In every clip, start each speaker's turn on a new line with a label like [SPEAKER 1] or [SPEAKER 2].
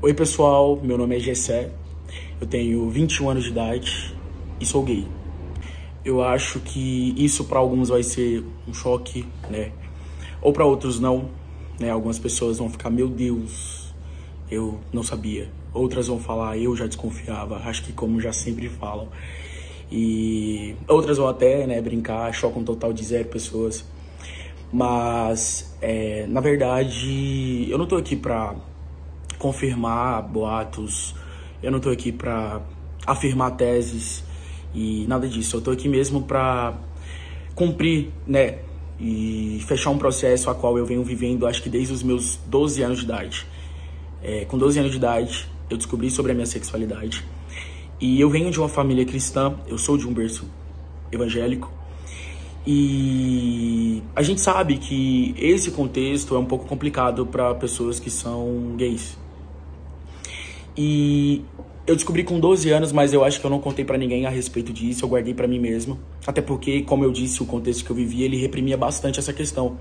[SPEAKER 1] Oi pessoal, meu nome é Gessé, eu tenho 21 anos de idade e sou gay. Eu acho que isso para alguns vai ser um choque, né? Ou para outros não, né? Algumas pessoas vão ficar, meu Deus, eu não sabia. Outras vão falar, eu já desconfiava, acho que como já sempre falam. E outras vão até, né, brincar, choque um total de 0 pessoas. Mas, na verdade, eu não tô aqui pra confirmar boatos, eu não tô aqui pra afirmar teses e nada disso. Eu tô aqui mesmo pra cumprir, né, e fechar um processo a qual eu venho vivendo, acho que desde os meus 12 anos de idade. Com 12 anos de idade, eu descobri sobre a minha sexualidade. E eu venho de uma família cristã, eu sou de um berço evangélico. E a gente sabe que esse contexto é um pouco complicado para pessoas que são gays. E eu descobri com 12 anos, mas eu acho que eu não contei pra ninguém a respeito disso, eu guardei pra mim mesmo. Até porque, como eu disse, o contexto que eu vivia, ele reprimia bastante essa questão.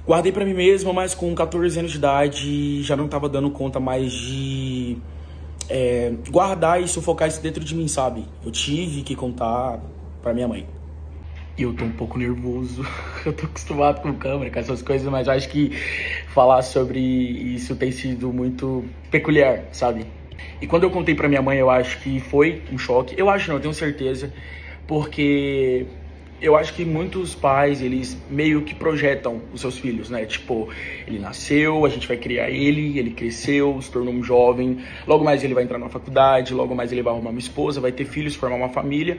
[SPEAKER 1] Guardei pra mim mesmo, mas com 14 anos de idade já não tava dando conta mais de guardar e sufocar isso dentro de mim, sabe? Eu tive que contar pra minha mãe. E eu tô um pouco nervoso, eu tô acostumado com câmera, com essas coisas, mas eu acho que falar sobre isso tem sido muito peculiar, sabe? E quando eu contei pra minha mãe, eu acho que foi um choque. Eu acho não, eu tenho certeza, porque eu acho que muitos pais, eles meio que projetam os seus filhos, né? Tipo, ele nasceu, a gente vai criar ele cresceu, se tornou um jovem, logo mais ele vai entrar na faculdade, logo mais ele vai arrumar uma esposa, vai ter filhos, formar uma família,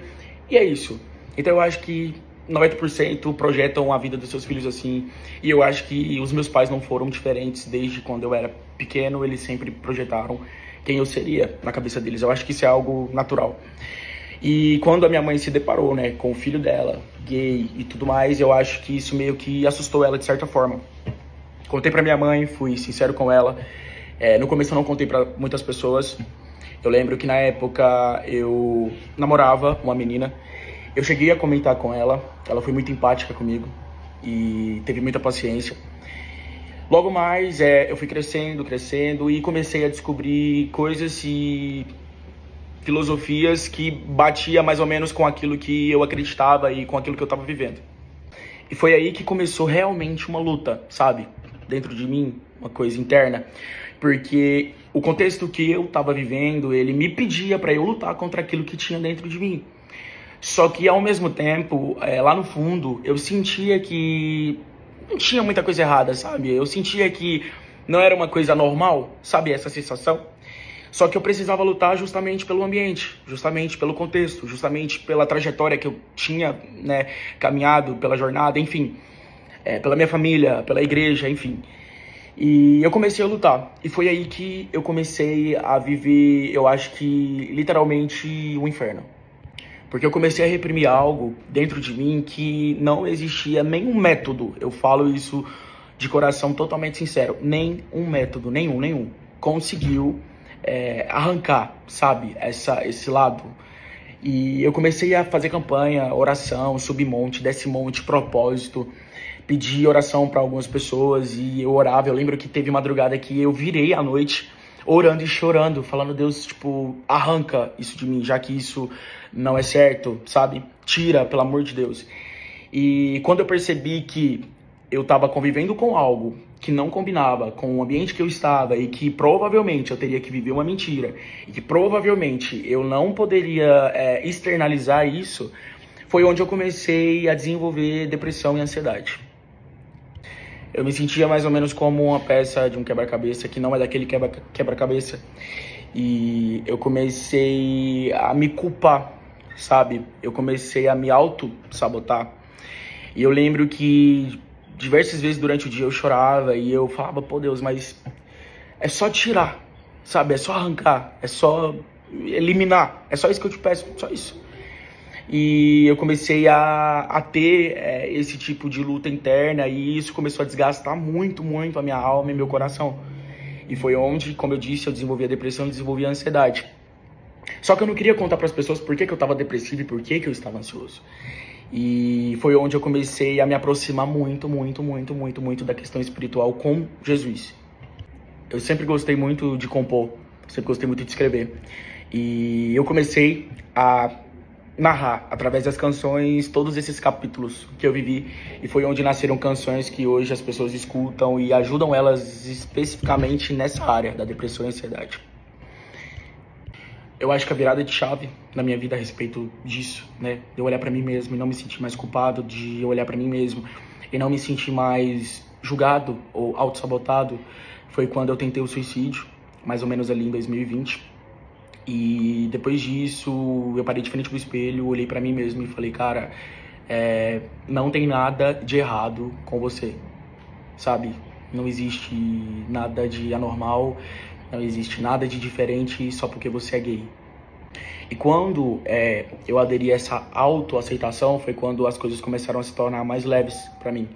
[SPEAKER 1] e é isso. Então eu acho que 90% projetam a vida dos seus filhos assim, e eu acho que os meus pais não foram diferentes desde quando eu era pequeno, eles sempre projetaram quem eu seria na cabeça deles. Eu acho que isso é algo natural. E quando a minha mãe se deparou, né, com o filho dela, gay e tudo mais, eu acho que isso meio que assustou ela de certa forma. Contei pra minha mãe, fui sincero com ela. No começo eu não contei pra muitas pessoas. Eu lembro que na época eu namorava uma menina. Eu cheguei a comentar com ela, ela foi muito empática comigo e teve muita paciência. Logo mais, eu fui crescendo e comecei a descobrir coisas e filosofias que batia mais ou menos com aquilo que eu acreditava e com aquilo que eu estava vivendo. E foi aí que começou realmente uma luta, sabe? Dentro de mim, uma coisa interna. Porque o contexto que eu estava vivendo, ele me pedia para eu lutar contra aquilo que tinha dentro de mim. Só que ao mesmo tempo, lá no fundo, eu sentia que não tinha muita coisa errada, sabe? Eu sentia que não era uma coisa normal, sabe? Essa sensação. Só que eu precisava lutar justamente pelo ambiente, justamente pelo contexto, justamente pela trajetória que eu tinha, né, caminhado, pela jornada, enfim. Pela minha família, pela igreja, enfim. E eu comecei a lutar. E foi aí que eu comecei a viver, eu acho que literalmente o inferno. Porque eu comecei a reprimir algo dentro de mim que não existia nenhum método. Eu falo isso de coração totalmente sincero. Nem um método, nenhum, conseguiu arrancar, sabe, esse lado. E eu comecei a fazer campanha, oração, subir monte, desce monte, propósito. Pedi oração para algumas pessoas e eu orava. Eu lembro que teve madrugada que eu virei à noite orando e chorando, falando, Deus, tipo, arranca isso de mim, já que isso não é certo, sabe? Tira, pelo amor de Deus. E quando eu percebi que eu estava convivendo com algo que não combinava com o ambiente que eu estava e que provavelmente eu teria que viver uma mentira e que provavelmente eu não poderia externalizar isso, foi onde eu comecei a desenvolver depressão e ansiedade. Eu me sentia mais ou menos como uma peça de um quebra-cabeça que não é daquele quebra-cabeça. E eu comecei a me culpar, sabe? Eu comecei a me auto-sabotar. E eu lembro que diversas vezes durante o dia eu chorava e eu falava, pô Deus, mas é só tirar, sabe? É só arrancar, é só eliminar. É só isso que eu te peço, só isso. E eu comecei a ter esse tipo de luta interna e isso começou a desgastar muito a minha alma e meu coração. E foi onde, como eu disse, eu desenvolvi a depressão, desenvolvi a ansiedade. Só que eu não queria contar para as pessoas por que eu estava depressivo e por que eu estava ansioso. E foi onde eu comecei a me aproximar muito da questão espiritual com Jesus. Eu sempre gostei muito de compor, sempre gostei muito de escrever. E eu comecei a narrar, através das canções, todos esses capítulos que eu vivi. E foi onde nasceram canções que hoje as pessoas escutam e ajudam elas especificamente nessa área da depressão e ansiedade. Eu acho que a virada de chave na minha vida a respeito disso, né? De eu olhar pra mim mesmo e não me sentir mais culpado, de eu olhar pra mim mesmo e não me sentir mais julgado ou autossabotado, foi quando eu tentei o suicídio, mais ou menos ali em 2020. E depois disso, eu parei de frente pro espelho, olhei pra mim mesmo e falei, cara, não tem nada de errado com você, sabe? Não existe nada de anormal, não existe nada de diferente só porque você é gay. E quando eu aderi a essa autoaceitação, foi quando as coisas começaram a se tornar mais leves pra mim.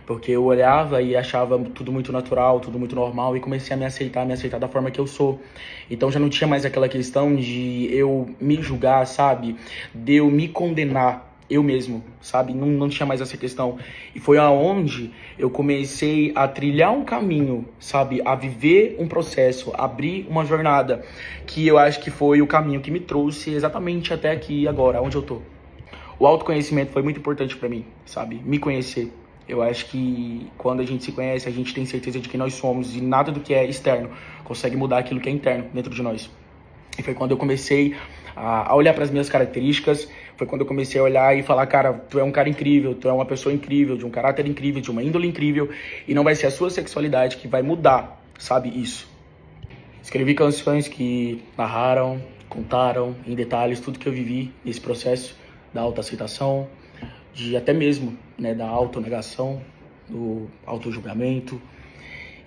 [SPEAKER 1] Porque eu olhava e achava tudo muito natural, tudo muito normal, e comecei a me aceitar da forma que eu sou. Então já não tinha mais aquela questão de eu me julgar, sabe? De eu me condenar eu mesmo, sabe? Não tinha mais essa questão. E foi aonde eu comecei a trilhar um caminho, sabe? A viver um processo, abrir uma jornada, que eu acho que foi o caminho que me trouxe exatamente até aqui, agora, onde eu tô. O autoconhecimento foi muito importante pra mim, sabe? Me conhecer. Eu acho que quando a gente se conhece, a gente tem certeza de quem nós somos e nada do que é externo consegue mudar aquilo que é interno dentro de nós. E foi quando eu comecei a olhar para as minhas características, foi quando eu comecei a olhar e falar, cara, tu é um cara incrível, tu é uma pessoa incrível, de um caráter incrível, de uma índole incrível, e não vai ser a sua sexualidade que vai mudar, sabe, isso. Escrevi canções que narraram, contaram em detalhes tudo que eu vivi nesse processo da autoaceitação, de até mesmo, né, da autonegação, do autojulgamento.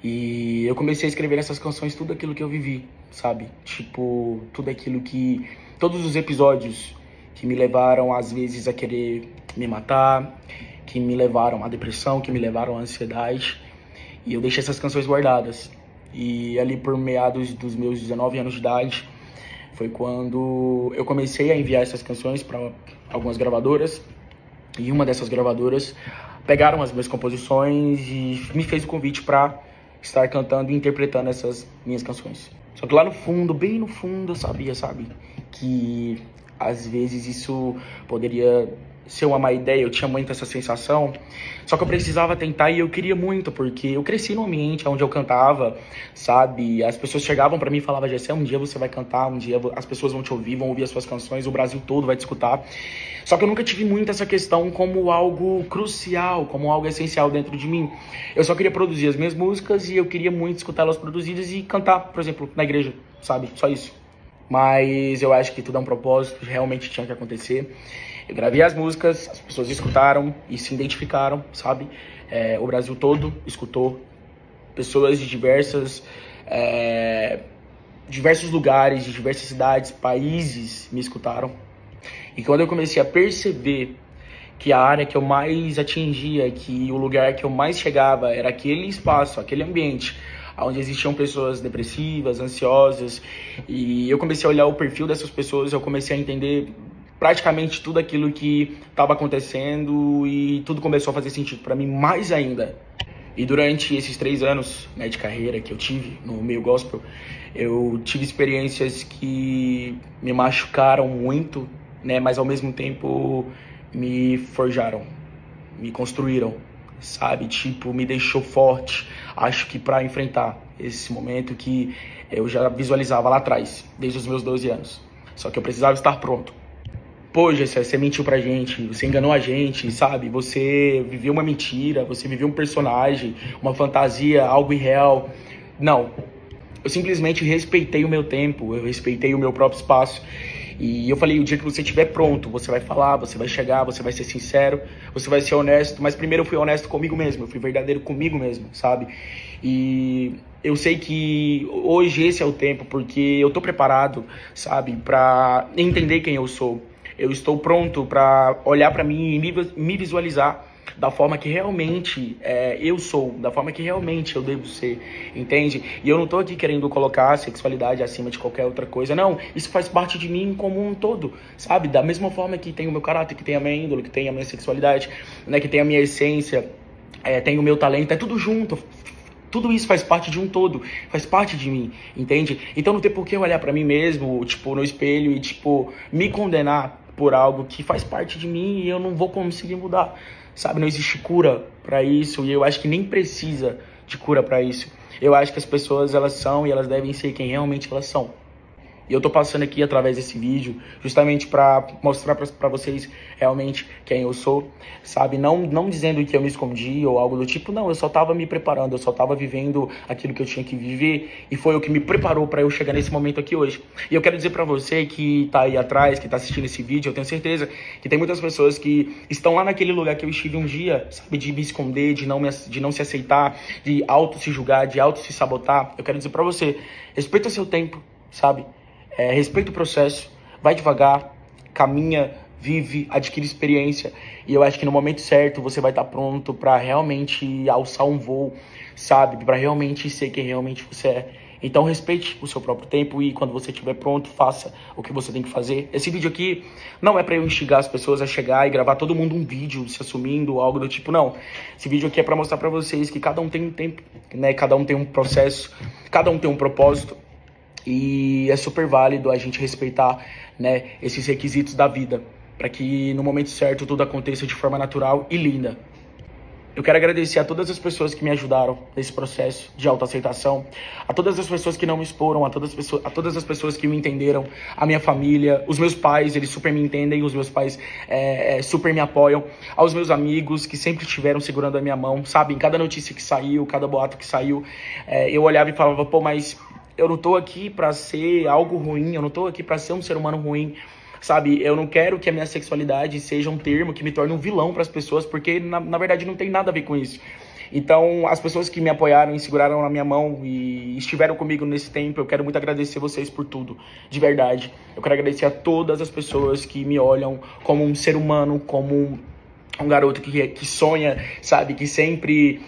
[SPEAKER 1] E eu comecei a escrever nessas canções tudo aquilo que eu vivi, sabe? Tipo, tudo aquilo que... Todos os episódios que me levaram, às vezes, a querer me matar, que me levaram à depressão, que me levaram à ansiedade. E eu deixei essas canções guardadas. E ali por meados dos meus 19 anos de idade, foi quando eu comecei a enviar essas canções para algumas gravadoras. E uma dessas gravadoras pegaram as minhas composições e me fez o convite para estar cantando e interpretando essas minhas canções. Só que lá no fundo, bem no fundo, eu sabia, sabe? Que às vezes isso poderia ser uma má ideia, eu tinha muito essa sensação. Só que eu precisava tentar e eu queria muito, porque eu cresci num ambiente onde eu cantava, sabe? As pessoas chegavam pra mim e falavam, Gessé, um dia você vai cantar, um dia as pessoas vão te ouvir, vão ouvir as suas canções, o Brasil todo vai te escutar. Só que eu nunca tive muito essa questão como algo crucial, como algo essencial dentro de mim. Eu só queria produzir as minhas músicas e eu queria muito escutá-las produzidas e cantar, por exemplo, na igreja, sabe? Só isso. Mas eu acho que tudo é um propósito, realmente tinha que acontecer. Eu gravei as músicas, as pessoas escutaram e se identificaram, sabe? O Brasil todo escutou. Pessoas de diversos lugares, de diversas cidades, países me escutaram. E quando eu comecei a perceber que a área que eu mais atingia, que o lugar que eu mais chegava era aquele espaço, aquele ambiente onde existiam pessoas depressivas, ansiosas, e eu comecei a olhar o perfil dessas pessoas, eu comecei a entender praticamente tudo aquilo que estava acontecendo e tudo começou a fazer sentido para mim mais ainda. E durante esses 3 anos, né, de carreira que eu tive no meio gospel, eu tive experiências que me machucaram muito, né, mas ao mesmo tempo me forjaram, me construíram, sabe? Tipo, me deixou forte. Acho que para enfrentar esse momento que eu já visualizava lá atrás, desde os meus 12 anos. Só que eu precisava estar pronto. Pô, Gessé, você mentiu pra gente, você enganou a gente, sabe? Você viveu uma mentira, você viveu um personagem, uma fantasia, algo irreal. Não, eu simplesmente respeitei o meu tempo, eu respeitei o meu próprio espaço. E eu falei, o dia que você estiver pronto, você vai falar, você vai chegar, você vai ser sincero, você vai ser honesto. Mas primeiro eu fui honesto comigo mesmo, eu fui verdadeiro comigo mesmo, sabe? E eu sei que hoje esse é o tempo, porque eu tô preparado, sabe? Pra entender quem eu sou. Eu estou pronto pra olhar pra mim e me visualizar da forma que realmente eu sou, da forma que realmente eu devo ser, entende? E eu não tô aqui querendo colocar a sexualidade acima de qualquer outra coisa, não. Isso faz parte de mim como um todo, sabe? Da mesma forma que tem o meu caráter, que tem a minha índole, que tem a minha sexualidade, né? Que tem a minha essência, tem o meu talento, é tudo junto. Tudo isso faz parte de um todo, faz parte de mim, entende? Então não tem por que eu olhar pra mim mesmo, tipo, no espelho e, tipo, me condenar por algo que faz parte de mim e eu não vou conseguir mudar, sabe? Não existe cura pra isso e eu acho que nem precisa de cura pra isso. Eu acho que as pessoas, elas são e elas devem ser quem realmente elas são. E eu tô passando aqui através desse vídeo justamente para mostrar para vocês realmente quem eu sou, sabe? Não dizendo que eu me escondi ou algo do tipo, não, eu só tava me preparando, eu só tava vivendo aquilo que eu tinha que viver e foi o que me preparou para eu chegar nesse momento aqui hoje. E eu quero dizer para você que tá aí atrás, que tá assistindo esse vídeo, eu tenho certeza que tem muitas pessoas que estão lá naquele lugar que eu estive um dia, sabe? De me esconder, de não se aceitar, de auto se julgar, de auto se sabotar. Eu quero dizer para você, respeita o seu tempo, sabe? Respeita o processo, vai devagar, caminha, vive, adquire experiência. E eu acho que no momento certo você vai estar pronto para realmente alçar um voo, sabe? Para realmente ser quem realmente você é. Então respeite o seu próprio tempo e quando você estiver pronto, faça o que você tem que fazer. Esse vídeo aqui não é para eu instigar as pessoas a chegar e gravar todo mundo um vídeo se assumindo, algo do tipo, não. Esse vídeo aqui é para mostrar para vocês que cada um tem um tempo, né? Cada um tem um processo, cada um tem um propósito. E é super válido a gente respeitar, né, esses requisitos da vida, para que no momento certo tudo aconteça de forma natural e linda. Eu quero agradecer a todas as pessoas que me ajudaram nesse processo de autoaceitação, a todas as pessoas que não me exporam, a todas as pessoas que me entenderam, a minha família, os meus pais, eles super me entendem, os meus pais super me apoiam, aos meus amigos que sempre estiveram segurando a minha mão, sabe? Em cada notícia que saiu, cada boato que saiu, eu olhava e falava, pô, mas eu não tô aqui pra ser algo ruim, eu não tô aqui pra ser um ser humano ruim, sabe? Eu não quero que a minha sexualidade seja um termo que me torne um vilão pras pessoas, porque na verdade não tem nada a ver com isso. Então, as pessoas que me apoiaram e seguraram na minha mão e estiveram comigo nesse tempo, eu quero muito agradecer vocês por tudo, de verdade. Eu quero agradecer a todas as pessoas que me olham como um ser humano, como um garoto que sonha, sabe? Que sempre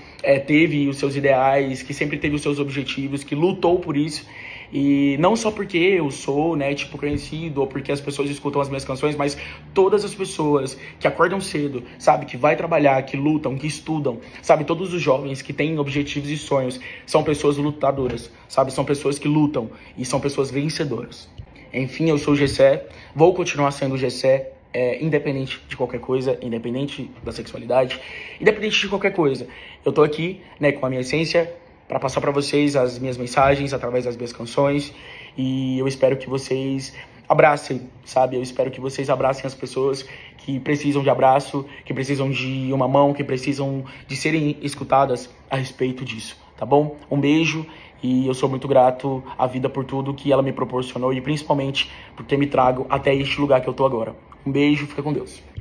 [SPEAKER 1] teve os seus ideais, que sempre teve os seus objetivos, que lutou por isso. E não só porque eu sou, né, tipo, conhecido, ou porque as pessoas escutam as minhas canções, mas todas as pessoas que acordam cedo, sabe, que vai trabalhar, que lutam, que estudam, sabe, todos os jovens que têm objetivos e sonhos, são pessoas lutadoras, sabe, são pessoas que lutam e são pessoas vencedoras. Enfim, eu sou o Gessé, vou continuar sendo o Gessé, independente de qualquer coisa, independente da sexualidade, independente de qualquer coisa. Eu tô aqui, né, com a minha essência, para passar para vocês as minhas mensagens através das minhas canções e eu espero que vocês abracem, sabe? Eu espero que vocês abracem as pessoas que precisam de abraço, que precisam de uma mão, que precisam de serem escutadas a respeito disso, tá bom? Um beijo e eu sou muito grato à vida por tudo que ela me proporcionou e principalmente por ter me trago até este lugar que eu tô agora. Um beijo, fica com Deus.